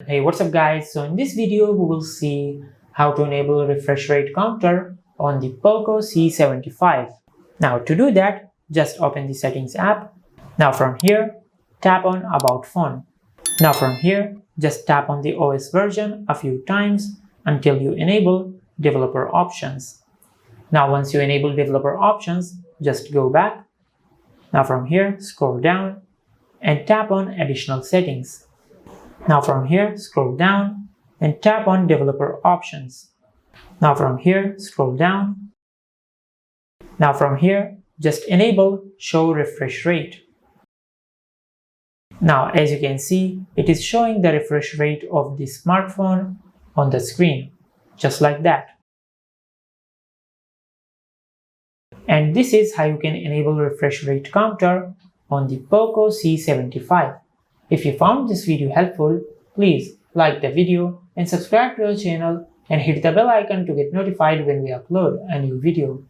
Hey, what's up guys? So in this video we will see how to enable refresh rate counter on the Poco C75. Now to do that, just open the settings app. Now from here, tap on about phone. Now from here, just tap on the OS version a few times until you enable developer options. Now once you enable developer options, just go back. Now from here, scroll down and tap on additional settings. Now from here, scroll down and tap on developer options. Now from here, scroll down. Now from here, just enable show refresh rate. Now as you can see, it is showing the refresh rate of the smartphone on the screen, just like that. And this is how you can enable refresh rate counter on the Poco C75. If you found this video helpful, please like the video and subscribe to our channel and hit the bell icon to get notified when we upload a new video.